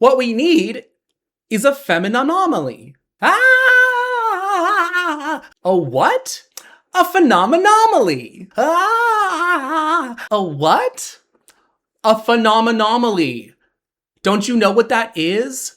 What we need is a phenomenomally. Ah! A what? A phenomenomally. Ah! A what? A phenomenomally. Don't you know what that is?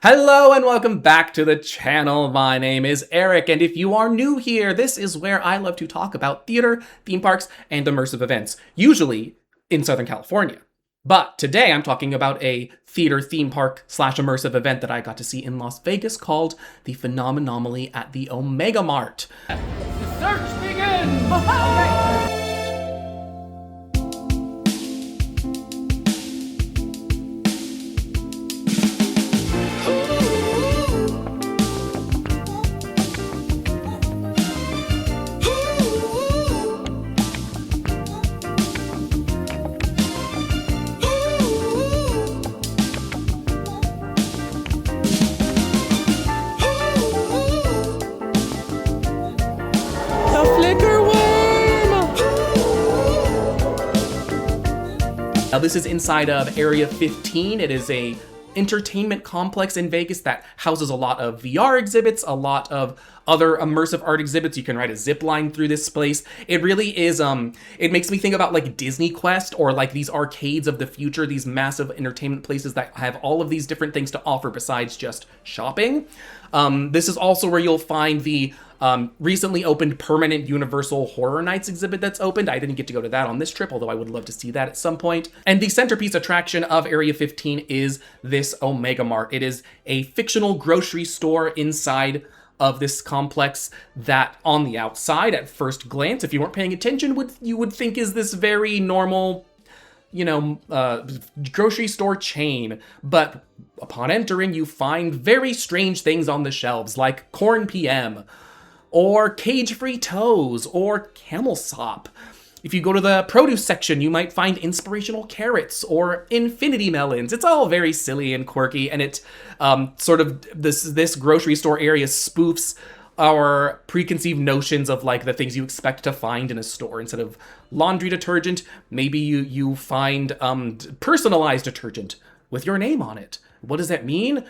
Hello and welcome back to the channel. My name is Eric, and if you are new here, this is where I love to talk about theater, theme parks, and immersive events, usually in Southern California. But today I'm talking about a theater, theme park / immersive event that I got to see in Las Vegas called the Phenomenomally at the Omega Mart. The search begins! Okay. Now this is inside of Area 15. It is a entertainment complex in Vegas that houses a lot of VR exhibits, a lot of other immersive art exhibits. You can ride a zip line through this place. It really is, it makes me think about like Disney Quest or like these arcades of the future, these massive entertainment places that have all of these different things to offer besides just shopping. This is also where you'll find the recently opened permanent Universal Horror Nights exhibit that's opened. I didn't get to go to that on this trip, although I would love to see that at some point. And the centerpiece attraction of Area 15 is this Omega Mart. It is a fictional grocery store inside of this complex that on the outside, at first glance, if you weren't paying attention, you would think is this very normal, grocery store chain. But upon entering, you find very strange things on the shelves, like Corn PM, or cage-free toes, or camel sop. If you go to the produce section, you might find inspirational carrots or infinity melons. It's all very silly and quirky, and it sort of, this grocery store area spoofs our preconceived notions of like the things you expect to find in a store. Instead of laundry detergent, maybe you find personalized detergent with your name on it. What does that mean?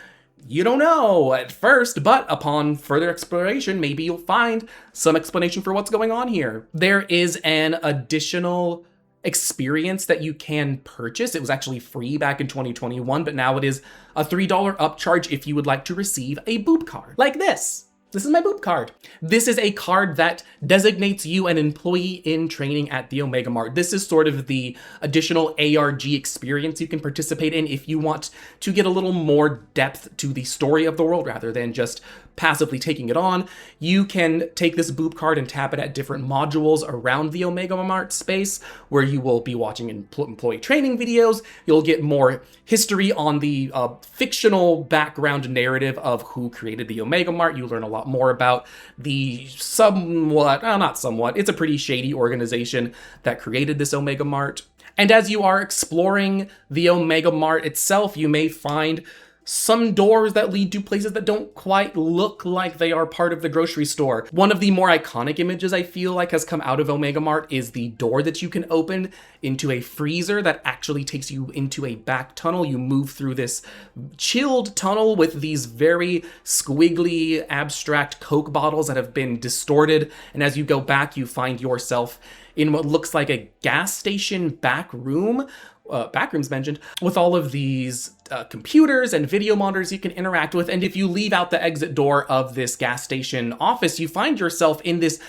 You don't know at first, but upon further exploration, maybe you'll find some explanation for what's going on here. There is an additional experience that you can purchase. It was actually free back in 2021, but now it is a $3 upcharge if you would like to receive a boop card. Like this. This is my boop card. This is a card that designates you an employee in training at the Omega Mart. This is sort of the additional ARG experience you can participate in if you want to get a little more depth to the story of the world rather than just passively taking it on. You can take this boop card and tap it at different modules around the Omega Mart space where you will be watching employee training videos. You'll get more history on the fictional background narrative of who created the Omega Mart. You learn a lot more about the it's a pretty shady organization that created this Omega Mart. And as you are exploring the Omega Mart itself, you may find some doors that lead to places that don't quite look like they are part of the grocery store. One of the more iconic images I feel like has come out of Omega Mart is the door that you can open into a freezer that actually takes you into a back tunnel. You move through this chilled tunnel with these very squiggly, abstract Coke bottles that have been distorted. And as you go back, you find yourself in what looks like a gas station back room. Backrooms mentioned, with all of these computers and video monitors you can interact with. And if you leave out the exit door of this gas station office, you find yourself in this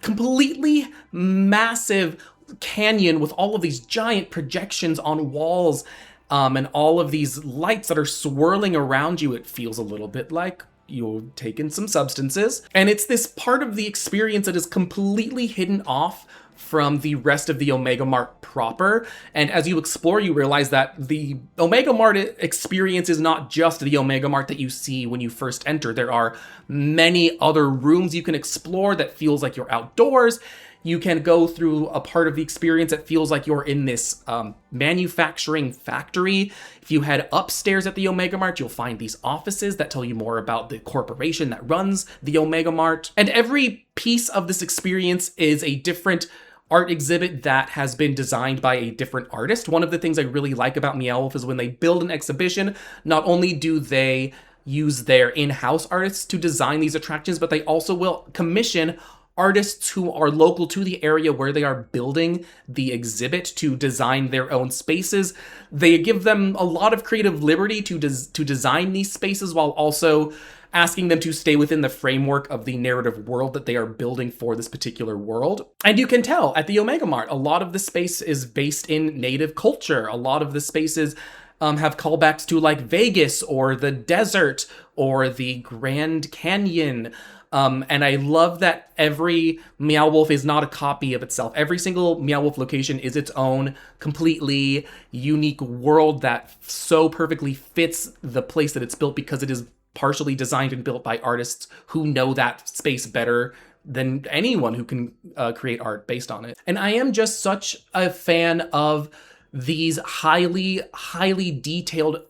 completely massive canyon with all of these giant projections on walls and all of these lights that are swirling around you. It feels a little bit like you've taken some substances. And it's this part of the experience that is completely hidden off from the rest of the Omega Mart proper. And as you explore, you realize that the Omega Mart experience is not just the Omega Mart that you see when you first enter. There are many other rooms you can explore that feels like you're outdoors. You can go through a part of the experience that feels like you're in this manufacturing factory. If you head upstairs at the Omega Mart, you'll find these offices that tell you more about the corporation that runs the Omega Mart. And every piece of this experience is a different art exhibit that has been designed by a different artist. One of the things I really like about Meow Wolf is when they build an exhibition, not only do they use their in-house artists to design these attractions, but they also will commission artists who are local to the area where they are building the exhibit to design their own spaces. They give them a lot of creative liberty to design these spaces while also asking them to stay within the framework of the narrative world that they are building for this particular world. And you can tell at the Omega Mart, a lot of the space is based in native culture. A lot of the spaces have callbacks to like Vegas or the desert or the Grand Canyon. And I love that every Meow Wolf is not a copy of itself. Every single Meow Wolf location is its own completely unique world that so perfectly fits the place that it's built because it is partially designed and built by artists who know that space better than anyone who can create art based on it. And I am just such a fan of these highly detailed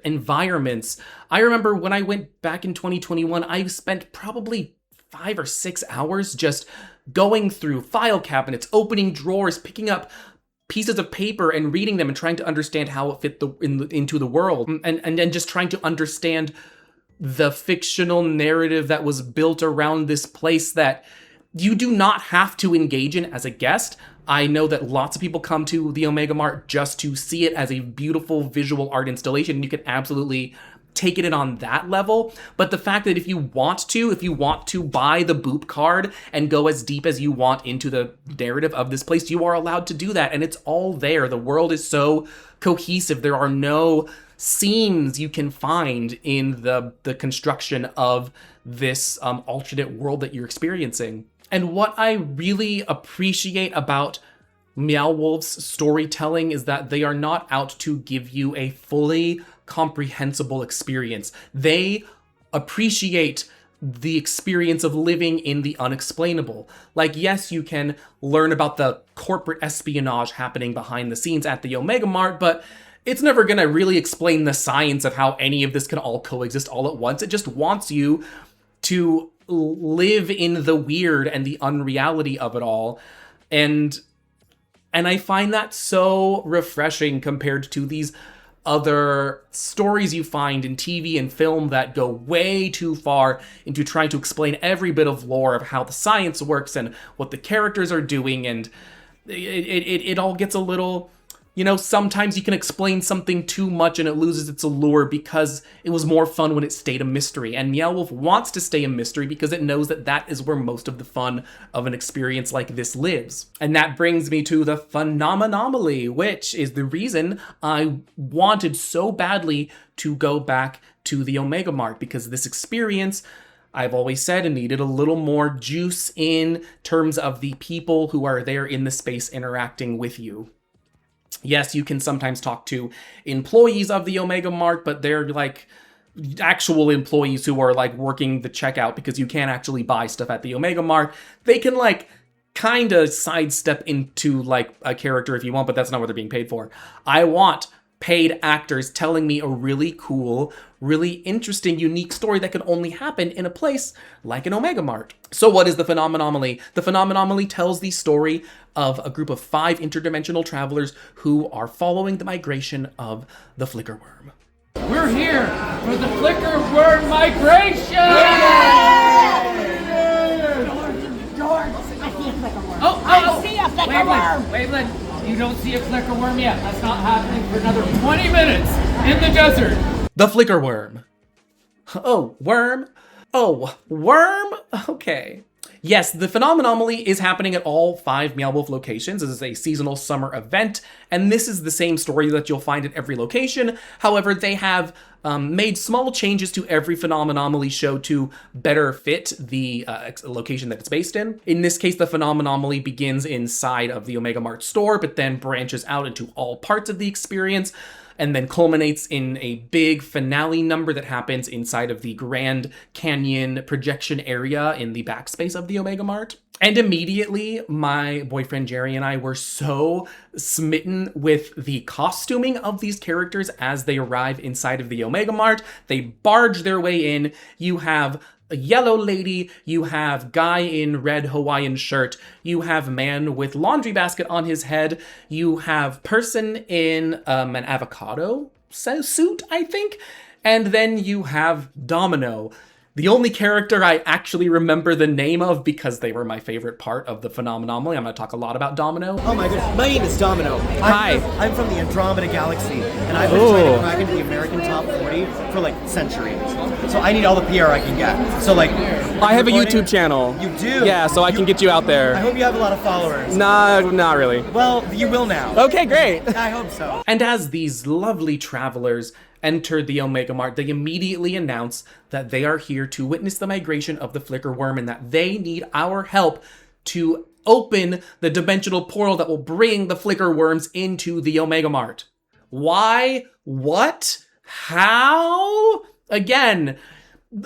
environments. I remember when I went back in 2021, I spent probably 5 or 6 hours just going through file cabinets, opening drawers, picking up pieces of paper and reading them and trying to understand how it fit into the world, and just trying to understand the fictional narrative that was built around this place that you do not have to engage in as a guest. I know that lots of people come to the Omega Mart just to see it as a beautiful visual art installation, and you can absolutely take it in on that level. But the fact that if you want to buy the boop card and go as deep as you want into the narrative of this place, you are allowed to do that, and it's all there. The world is so cohesive. There are no seams you can find in the construction of this alternate world that you're experiencing. And what I really appreciate about Meow Wolf's storytelling is that they are not out to give you a fully comprehensible experience. They appreciate the experience of living in the unexplainable. Like, yes, you can learn about the corporate espionage happening behind the scenes at the Omega Mart, but it's never going to really explain the science of how any of this can all coexist all at once. It just wants you to live in the weird and the unreality of it all. And I find that so refreshing compared to these other stories you find in TV and film that go way too far into trying to explain every bit of lore of how the science works and what the characters are doing. And it all gets a little, sometimes you can explain something too much and it loses its allure because it was more fun when it stayed a mystery. And Meow Wolf wants to stay a mystery because it knows that that is where most of the fun of an experience like this lives. And that brings me to the Phenomenomally, which is the reason I wanted so badly to go back to the Omega Mart, because this experience, I've always said, it needed a little more juice in terms of the people who are there in the space interacting with you. Yes, you can sometimes talk to employees of the Omega Mart, but they're like actual employees who are like working the checkout because you can't actually buy stuff at the Omega Mart. They can like kind of sidestep into like a character if you want, but that's not what they're being paid for. I want paid actors telling me a really cool, really interesting, unique story that could only happen in a place like an Omega Mart. So what is the Phenomenomally? The Phenomenomally tells the story of a group of 5 interdimensional travelers who are following the migration of the Flickerworm. We're here for the Flickerworm migration! George, I see a Flickerworm. Oh, I see a Flickerworm. Waveland, you don't see a Flickerworm yet. That's not happening for another 20 minutes in the desert. The Flickerworm. Oh, worm? Oh, worm? Okay. Yes, the Phenomenomally is happening at all 5 Meow Wolf locations. This is a seasonal summer event, and this is the same story that you'll find at every location. However, they have made small changes to every Phenomenomally show to better fit the location that it's based in. In this case, the Phenomenomally begins inside of the Omega Mart store, but then branches out into all parts of the experience, and then culminates in a big finale number that happens inside of the Grand Canyon projection area in the backspace of the Omega Mart. And immediately, my boyfriend Jerry and I were so smitten with the costuming of these characters as they arrive inside of the Omega Mart. They barge their way in. You have a yellow lady, you have guy in red Hawaiian shirt, you have man with laundry basket on his head, you have person in an avocado suit, I think, and then you have Domino, the only character I actually remember the name of because they were my favorite part of the Phenomenally. I'm going to talk a lot about Domino. Oh my goodness, my name is Domino. Hi. I'm from the Andromeda Galaxy, and I've been trying to crack into the American top 40 for like centuries. So I need all the PR I can get. So like, I have a YouTube channel. You do? Yeah, so I can get you out I there. hope you have a lot of followers. Nah, not really. Well, you will now. Okay, great. I hope so. And as these lovely travelers enter the Omega Mart, they immediately announce that they are here to witness the migration of the Flickerworm and that they need our help to open the dimensional portal that will bring the Flickerworms into the Omega Mart. Why? What? How? Again,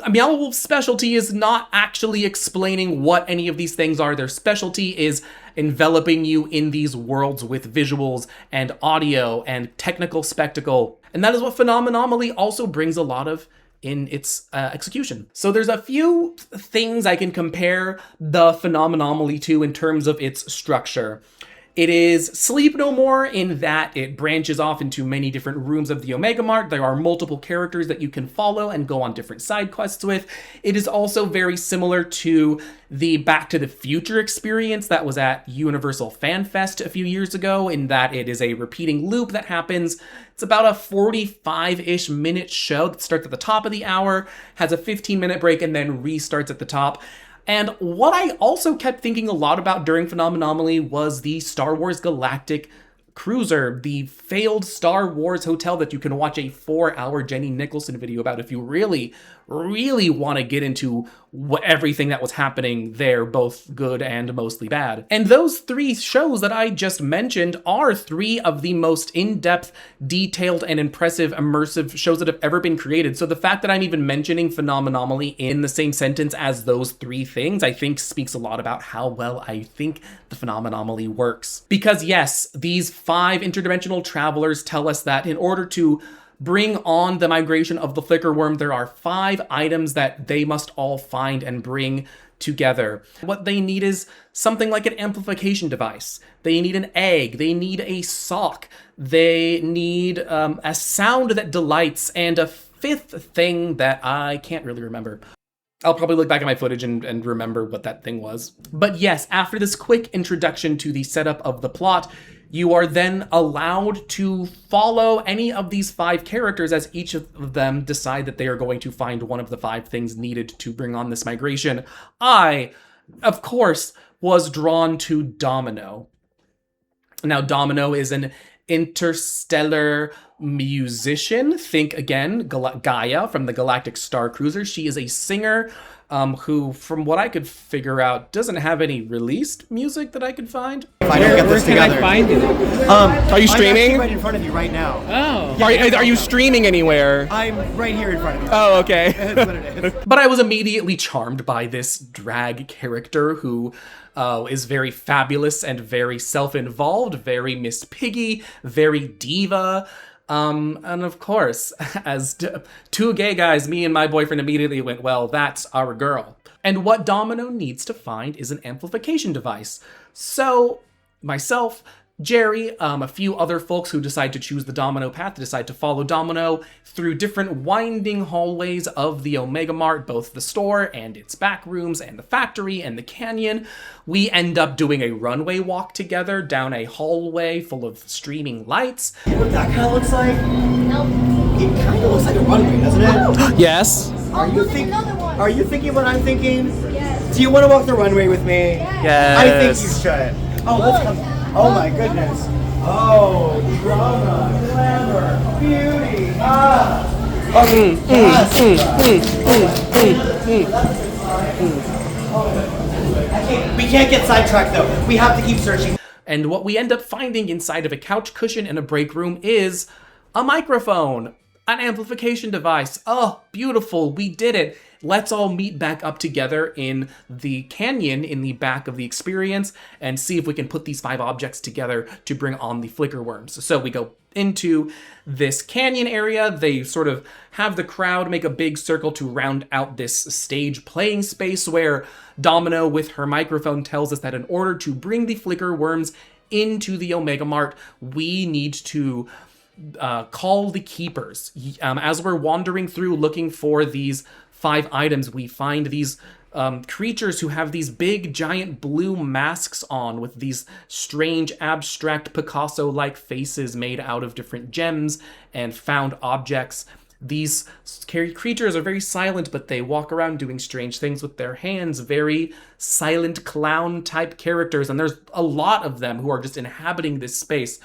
Meow's specialty is not actually explaining what any of these things are. Their specialty is enveloping you in these worlds with visuals and audio and technical spectacle. And that is what Phenomenally also brings a lot of in its execution. So there's a few things I can compare the Phenomenally to in terms of its structure. It is Sleep No More in that it branches off into many different rooms of the Omega Mart. There are multiple characters that you can follow and go on different side quests with. It is also very similar to the Back to the Future experience that was at Universal Fan Fest a few years ago, in that it is a repeating loop that happens. It's about a 45-ish minute show that starts at the top of the hour, has a 15-minute break, and then restarts at the top. And what I also kept thinking a lot about during Phenomenally was the Star Wars Galactic Cruiser, the failed Star Wars hotel that you can watch a 4-hour Jenny Nicholson video about if you really want to get into everything that was happening there, both good and mostly bad. And those 3 shows that I just mentioned are 3 of the most in-depth, detailed, and impressive immersive shows that have ever been created. So the fact that I'm even mentioning Phenomenally in the same sentence as those 3 things, I think speaks a lot about how well I think the Phenomenally works. Because yes, these 5 interdimensional travelers tell us that in order to bring on the migration of the Flickerworm, there are 5 items that they must all find and bring together. What they need is something like an amplification device. They need an egg. They need a sock. They need a sound that delights, and a 5th thing that I can't really remember. I'll probably look back at my footage and remember what that thing was. But yes, after this quick introduction to the setup of the plot, you are then allowed to follow any of these 5 characters as each of them decide that they are going to find one of the 5 things needed to bring on this migration. I, of course, was drawn to Domino. Now, Domino is an interstellar musician. Think again, Gaia from the Galactic Star Cruiser. She is a singer who, from what I could figure out, doesn't have any released music that I could find. Where can I find it? Are you streaming? I'm actually right in front of you right now. Oh. Are you streaming anywhere? I'm right here in front of you. Oh, okay. That's what it is. But I was immediately charmed by this drag character who is very fabulous and very self-involved, very Miss Piggy, very diva. And of course, as 2 gay guys, me and my boyfriend immediately went, well, that's our girl. And what Domino needs to find is an amplification device. So myself, Jerry, a few other folks who decide to choose the Domino path, decide to follow Domino through different winding hallways of the Omega Mart, both the store and its back rooms and the factory and the canyon. We end up doing a runway walk together down a hallway full of streaming lights. You know what that kind of looks like? It kind of looks like a runway, doesn't it? Yes. Are you thinking what I'm thinking? Yes. Do you want to walk the runway with me? Yes. I think you should. Oh, let's come. Oh my goodness. Oh, drama, glamour, beauty. We can't get sidetracked though. We have to keep searching. And what we end up finding inside of a couch cushion in a break room is a microphone. an amplification device. Oh, beautiful, we did it. Let's all meet back up together in the canyon in the back of the experience and see if we can put these 5 objects together to bring on the Flickerworms. So we go into this canyon area. They sort of have the crowd make a big circle to round out this stage playing space where Domino with her microphone tells us that in order to bring the Flickerworms into the Omega Mart, we need to call the keepers. As we're wandering through looking for these 5 items, we find these creatures who have these big giant blue masks on with these strange abstract Picasso-like faces made out of different gems and found objects. These creatures are very silent, but they walk around doing strange things with their hands, very silent clown type characters, and there's a lot of them who are just inhabiting this space.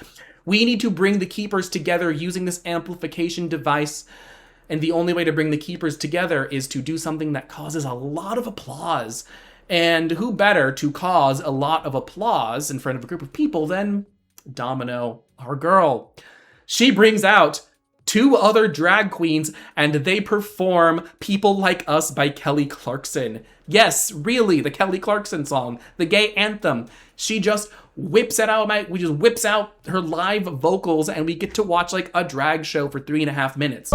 We need to bring the keepers together using this amplification device. And the only way to bring the keepers together is to do something that causes a lot of applause. And who better to cause a lot of applause in front of a group of people than Domino, our girl. She brings out 2 other drag queens and they perform People Like Us by Kelly Clarkson. Yes, really, the Kelly Clarkson song, the gay anthem. She just whips it out, whips out her live vocals and we get to watch like a drag show for 3.5 minutes.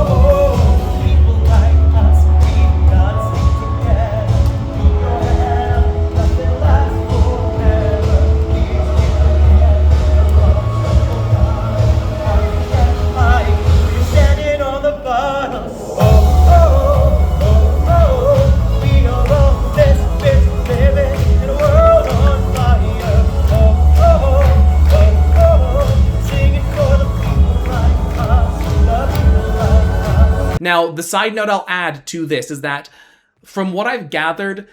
Now, the side note I'll add to this is that from what I've gathered,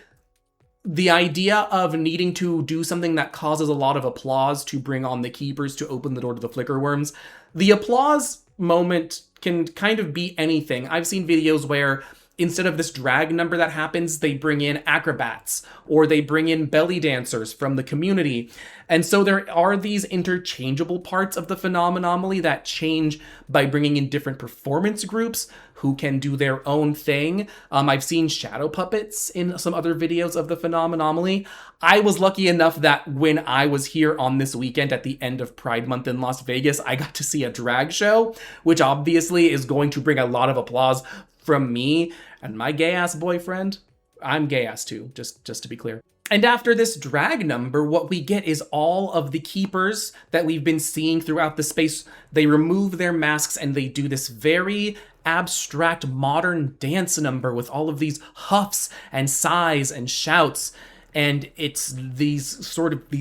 the idea of needing to do something that causes a lot of applause to bring on the keepers to open the door to the Flickerworms, the applause moment can kind of be anything. I've seen videos where instead of this drag number that happens, they bring in acrobats or they bring in belly dancers from the community. And so there are these interchangeable parts of the Phenomenomally that change by bringing in different performance groups who can do their own thing. I've seen shadow puppets in some other videos of the Phenomenomally. I was lucky enough that when I was here on this weekend at the end of Pride Month in Las Vegas, I got to see a drag show, which obviously is going to bring a lot of applause from me and my gay-ass boyfriend. I'm gay-ass too, just to be clear. And after this drag number, what we get is all of the keepers that we've been seeing throughout the space. They remove their masks and they do this very abstract modern dance number with all of these huffs and sighs and shouts. And it's these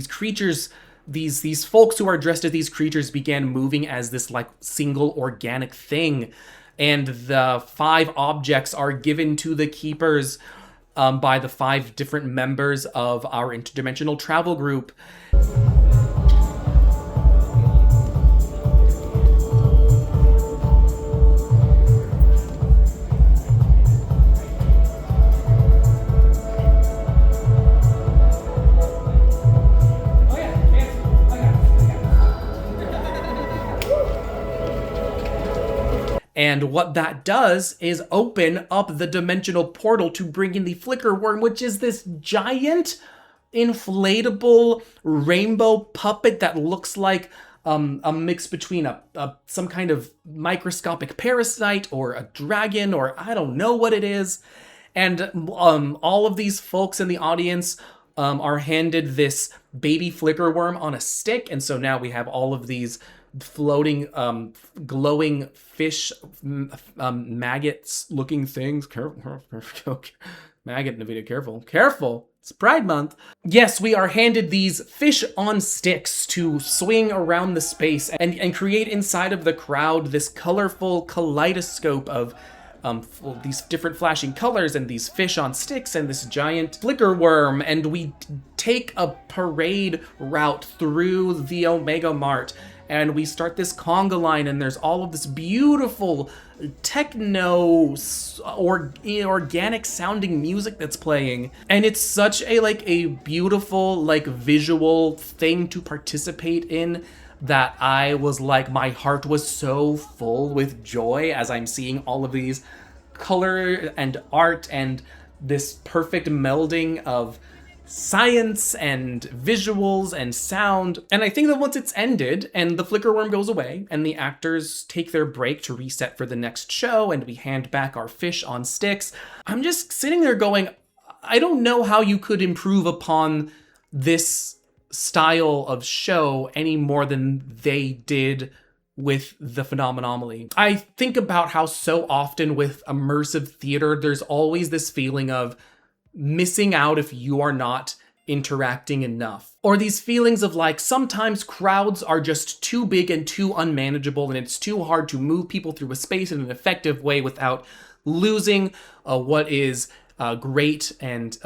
creatures, these folks who are dressed as these creatures began moving as this like single organic thing. And the 5 objects are given to the keepers by the 5 different members of our interdimensional travel group. And what that does is open up the dimensional portal to bring in the Flickerworm, which is this giant inflatable rainbow puppet that looks like a mix between some kind of microscopic parasite or a dragon, or I don't know what it is. And all of these folks in the audience are handed this baby Flickerworm on a stick. And so now we have all of these floating, glowing fish, maggots looking things. Careful. Maggot in the video, careful. It's Pride Month. Yes, we are handed these fish on sticks to swing around the space and create inside of the crowd this colorful kaleidoscope of these different flashing colors and these fish on sticks and this giant Flickerworm. And we take a parade route through the Omega Mart. And we start this conga line, and there's all of this beautiful techno organic sounding music that's playing. And it's such a beautiful visual thing to participate in. that I was like, my heart was so full with joy as I'm seeing all of these color and art and this perfect melding of science and visuals and sound. And I think that once it's ended and the Flickerworm goes away and the actors take their break to reset for the next show and we hand back our fish on sticks, I'm just sitting there going, I don't know how you could improve upon this style of show any more than they did with the Phenomenally. I think about how so often with immersive theater, there's always this feeling of missing out if you are not interacting enough. Or these feelings of like, sometimes crowds are just too big and too unmanageable and it's too hard to move people through a space in an effective way without losing what is great and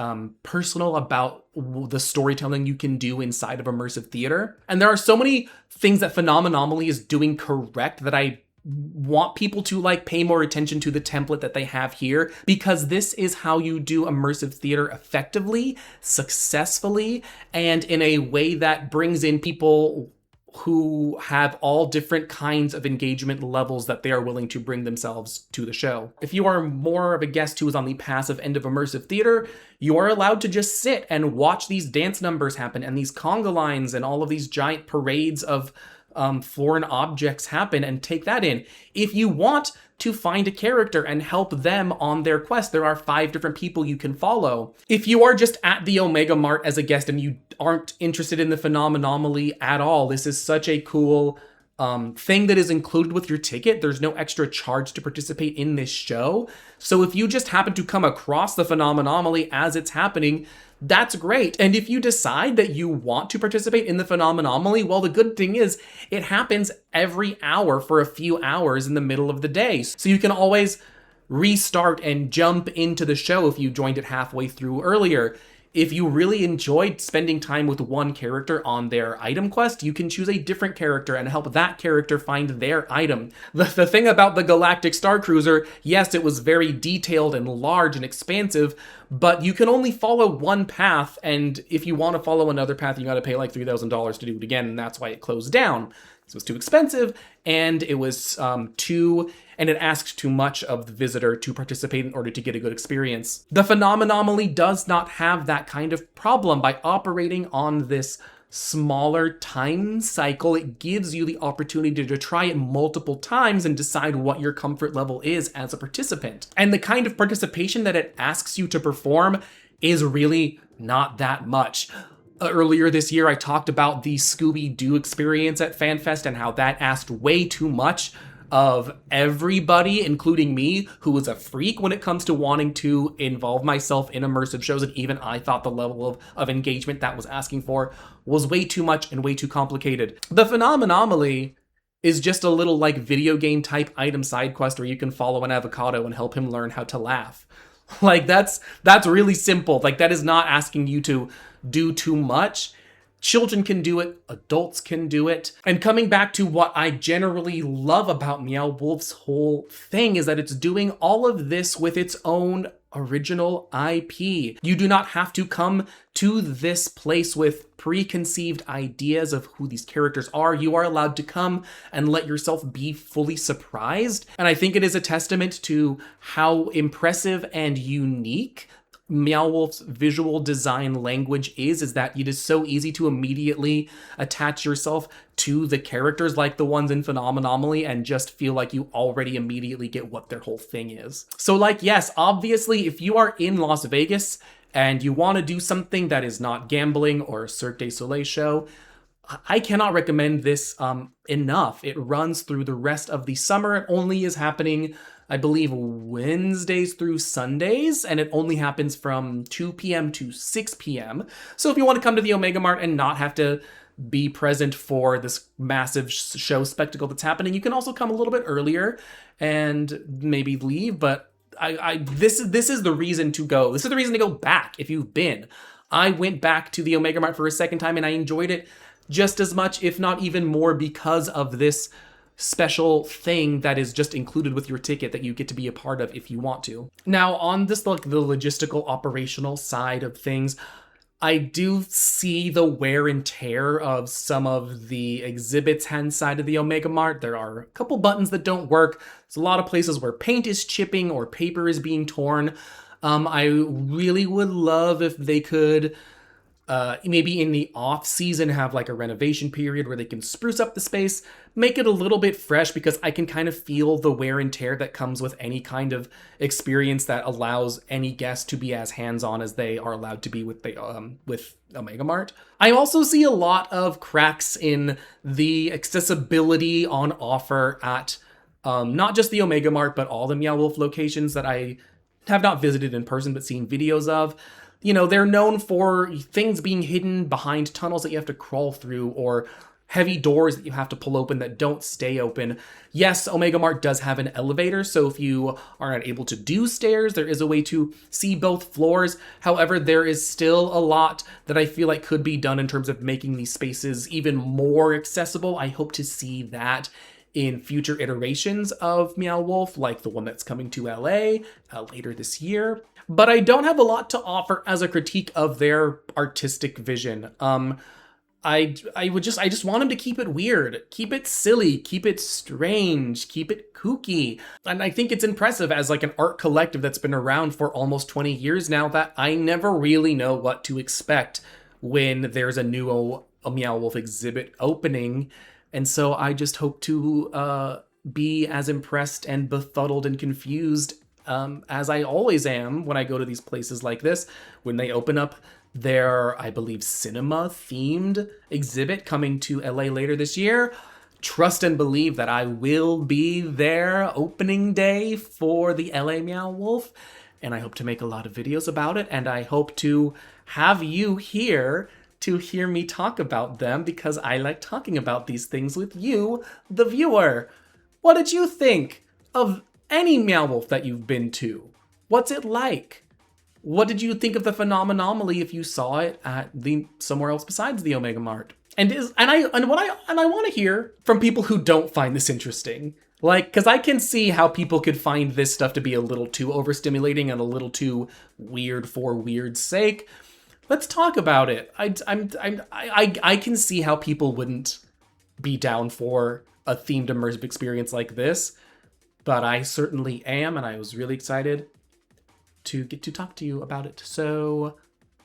personal about the storytelling you can do inside of immersive theater. And there are so many things that Phenomenally is doing correct that I want people to like pay more attention to the template that they have here, because this is how you do immersive theater effectively, successfully, and in a way that brings in people who have all different kinds of engagement levels that they are willing to bring themselves to the show. If you are more of a guest who is on the passive end of immersive theater, you are allowed to just sit and watch these dance numbers happen and these conga lines and all of these giant parades of foreign objects happen and take that in. If you want to find a character and help them on their quest, there are 5 different people you can follow. If you are just at the Omega Mart as a guest and you aren't interested in the Phenomenally at all, this is such a cool thing that is included with your ticket. There's no extra charge to participate in this show. So if you just happen to come across the Phenomenally as it's happening, that's great. And if you decide that you want to participate in the Phenomenally, well, the good thing is it happens every hour for a few hours in the middle of the day. So you can always restart and jump into the show if you joined it halfway through earlier. If you really enjoyed spending time with one character on their item quest, you can choose a different character and help that character find their item. The thing about the Galactic Star Cruiser, yes, it was very detailed and large and expansive, but you can only follow one path, and if you want to follow another path, you gotta pay like $3,000 to do it again, and that's why it closed down. It was too expensive, and it was it asked too much of the visitor to participate in order to get a good experience. The Phenomenally does not have that kind of problem. By operating on this smaller time cycle, it gives you the opportunity to try it multiple times and decide what your comfort level is as a participant. And the kind of participation that it asks you to perform is really not that much. Earlier this year, I talked about the Scooby-Doo experience at FanFest and how that asked way too much of everybody, including me, who is a freak when it comes to wanting to involve myself in immersive shows. And even I thought the level of engagement that was asking for was way too much and way too complicated. The Phenomenally is just a little like video game type item side quest where you can follow an avocado and help him learn how to laugh. Like that's really simple. Like that is not asking you to do too much. Children can do it, adults can do it. And coming back to what I generally love about Meow Wolf's whole thing is that it's doing all of this with its own original IP. You do not have to come to this place with preconceived ideas of who these characters are. You are allowed to come and let yourself be fully surprised. And I think it is a testament to how impressive and unique Meow Wolf's visual design language is that it is so easy to immediately attach yourself to the characters like the ones in Phenomenally and just feel like you already immediately get what their whole thing is. So like, yes, obviously, if you are in Las Vegas and you want to do something that is not gambling or a Cirque du Soleil show, I cannot recommend this enough. It runs through the rest of the summer. It only is happening, I believe, Wednesdays through Sundays, and it only happens from 2 p.m. to 6 p.m. So if you want to come to the Omega Mart and not have to be present for this massive show spectacle that's happening, you can also come a little bit earlier and maybe leave, but this is the reason to go. This is the reason to go back if you've been. I went back to the Omega Mart for a second time and I enjoyed it just as much, if not even more, because of this special thing that is just included with your ticket that you get to be a part of if you want to. Now, on this, like the logistical operational side of things, I do see the wear and tear of some of the exhibits inside of the Omega Mart. There are a couple buttons that don't work. There's a lot of places where paint is chipping or paper is being torn. I really would love if they could maybe in the off season have like a renovation period where they can spruce up the space, make it a little bit fresh, because I can kind of feel the wear and tear that comes with any kind of experience that allows any guest to be as hands-on as they are allowed to be with Omega Mart. I also see a lot of cracks in the accessibility on offer at not just the Omega Mart, but all the Meow Wolf locations that I have not visited in person but seen videos of. You know, they're known for things being hidden behind tunnels that you have to crawl through, or heavy doors that you have to pull open that don't stay open. Yes, Omega Mart does have an elevator, so if you are not able to do stairs, there is a way to see both floors. However, there is still a lot that I feel like could be done in terms of making these spaces even more accessible. I hope to see that in future iterations of Meow Wolf, like the one that's coming to LA later this year. But I don't have a lot to offer as a critique of their artistic vision. I just want them to keep it weird, keep it silly, keep it strange, keep it kooky. And I think it's impressive as like an art collective that's been around for almost 20 years now that I never really know what to expect when there's a new Meow Wolf exhibit opening. And so I just hope to be as impressed and befuddled and confused as I always am when I go to these places like this, when they open up their, I believe, cinema-themed exhibit coming to LA later this year. Trust and believe that I will be there opening day for the LA Meow Wolf, and I hope to make a lot of videos about it, and I hope to have you here to hear me talk about them, because I like talking about these things with you, the viewer. What did you think of any Meow Wolf that you've been to? What's it like? What did you think of the Phenomenally if you saw it at somewhere else besides the Omega Mart? And I want to hear from people who don't find this interesting. Like, because I can see how people could find this stuff to be a little too overstimulating and a little too weird for weird's sake. Let's talk about it. I can see how people wouldn't be down for a themed immersive experience like this, but I certainly am, and I was really excited to get to talk to you about it. So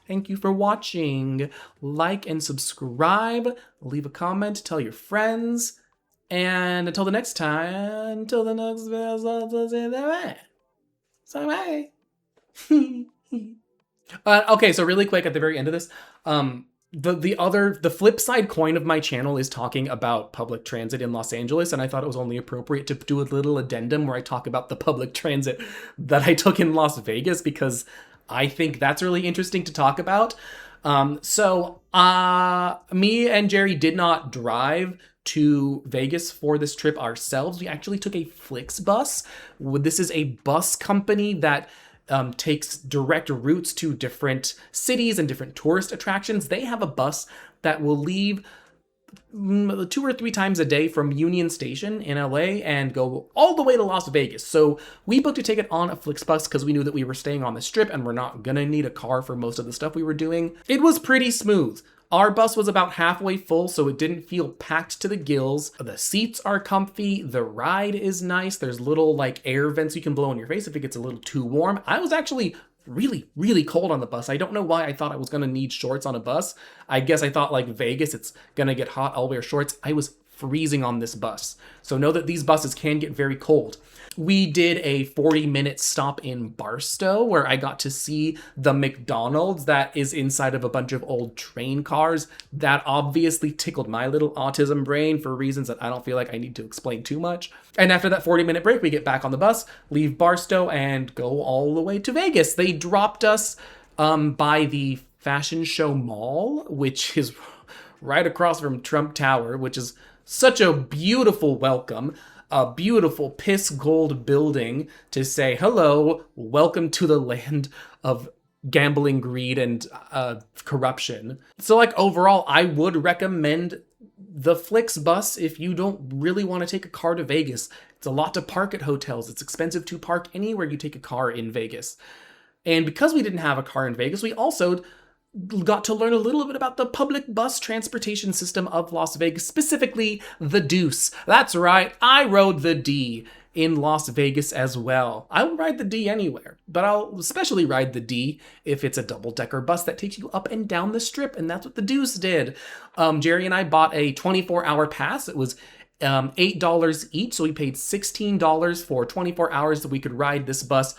thank you for watching. Like and subscribe, leave a comment, tell your friends, and until the next time, until the next video, so bye. Okay, so really quick at the very end of this, the flip side coin of my channel is talking about public transit in Los Angeles, and I thought it was only appropriate to do a little addendum where I talk about the public transit that I took in Las Vegas, because I think that's really interesting to talk about. Me and Jerry did not drive to Vegas for this trip ourselves. We actually took a Flixbus. This is a bus company that takes direct routes to different cities and different tourist attractions. They have a bus that will leave 2 or 3 times a day from Union Station in LA and go all the way to Las Vegas. So we booked a ticket on a Flixbus because we knew that we were staying on the Strip and we're not gonna need a car for most of the stuff we were doing. It was pretty smooth. Our bus was about halfway full, so it didn't feel packed to the gills. The seats are comfy. The ride is nice. There's little like air vents you can blow in your face if it gets a little too warm. I was actually really, really cold on the bus. I don't know why I thought I was gonna need shorts on a bus. I guess I thought like Vegas, it's gonna get hot, I'll wear shorts. I was freezing on this bus. So know that these buses can get very cold. We did a 40-minute stop in Barstow where I got to see the McDonald's that is inside of a bunch of old train cars. That obviously tickled my little autism brain for reasons that I don't feel like I need to explain too much. And after that 40-minute break, we get back on the bus, leave Barstow, and go all the way to Vegas. They dropped us by the Fashion Show Mall, which is right across from Trump Tower, which is such a beautiful welcome. A beautiful piss gold building to say, hello, welcome to the land of gambling, greed, and corruption. So like overall, I would recommend the Flixbus if you don't really want to take a car to Vegas. It's a lot to park at hotels. It's expensive to park anywhere you take a car in Vegas. And because we didn't have a car in Vegas, we also got to learn a little bit about the public bus transportation system of Las Vegas, specifically the Deuce. That's right, I rode the D in Las Vegas as well. I will ride the D anywhere, but I'll especially ride the D if it's a double-decker bus that takes you up and down the strip, and that's what the Deuce did. Jerry and I bought a 24-hour pass. It was $8 each, so we paid $16 for 24 hours that we could ride this bus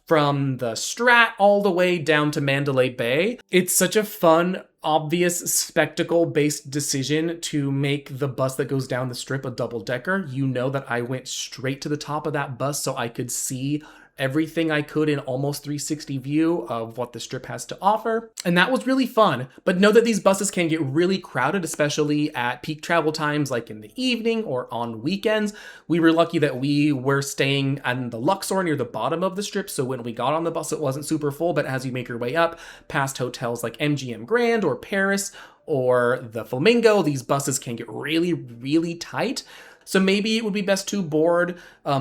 from the Strat all the way down to Mandalay Bay. It's such a fun, obvious, spectacle-based decision to make the bus that goes down the strip a double-decker. You know that I went straight to the top of that bus so I could see everything I could in almost 360 view of what the strip has to offer. And that was really fun. But know that these buses can get really crowded, especially at peak travel times like in the evening or on weekends. We were lucky that we were staying on the Luxor near the bottom of the strip, so when we got on the bus it wasn't super full, but as you make your way up past hotels like MGM Grand or Paris or the Flamingo, these buses can get really, really tight. So maybe it would be best to board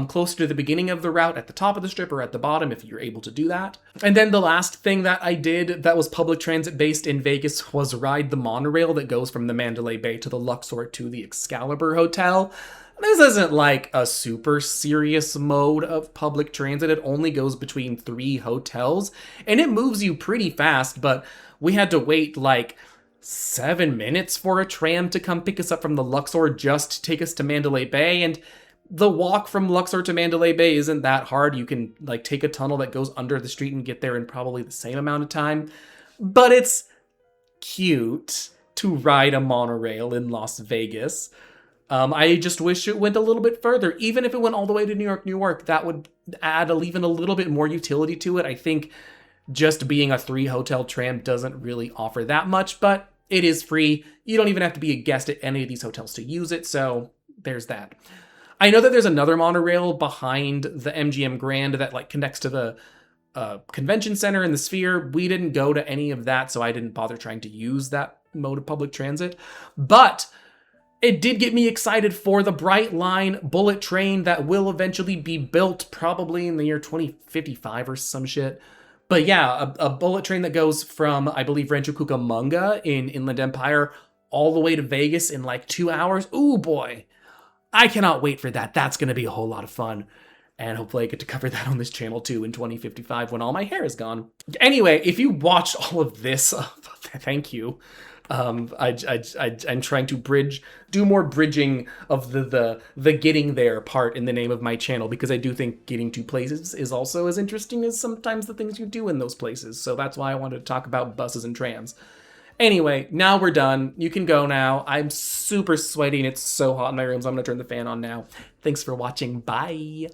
closer to the beginning of the route at the top of the strip or at the bottom if you're able to do that. And then the last thing that I did that was public transit based in Vegas was ride the monorail that goes from the Mandalay Bay to the Luxor to the Excalibur Hotel. This isn't like a super serious mode of public transit. It only goes between 3 hotels and it moves you pretty fast, but we had to wait like 7 minutes for a tram to come pick us up from the Luxor just to take us to Mandalay Bay, and the walk from Luxor to Mandalay Bay isn't that hard. You can like take a tunnel that goes under the street and get there in probably the same amount of time, but it's cute to ride a monorail in Las Vegas. I just wish it went a little bit further. Even if it went all the way to New York, New York, that would add even a little bit more utility to it. I think just being a 3-hotel tram doesn't really offer that much, but it is free. You don't even have to be a guest at any of these hotels to use it, so there's that. I know that there's another monorail behind the MGM Grand that like connects to the convention center and the Sphere. We didn't go to any of that, so I didn't bother trying to use that mode of public transit. But it did get me excited for the Bright Line bullet train that will eventually be built probably in the year 2055 or some shit. But yeah, a bullet train that goes from, I believe, Rancho Cucamonga in Inland Empire all the way to Vegas in like 2 hours. Ooh, boy. I cannot wait for that. That's going to be a whole lot of fun. And hopefully I get to cover that on this channel too in 2055 when all my hair is gone. Anyway, if you watched all of this, thank you. I'm trying to do more bridging of the getting there part in the name of my channel, because I do think getting to places is also as interesting as sometimes the things you do in those places. So that's why I wanted to talk about buses and trams. Anyway, now we're done. You can go now. I'm super sweaty and it's so hot in my room, so I'm gonna turn the fan on now. Thanks for watching. Bye.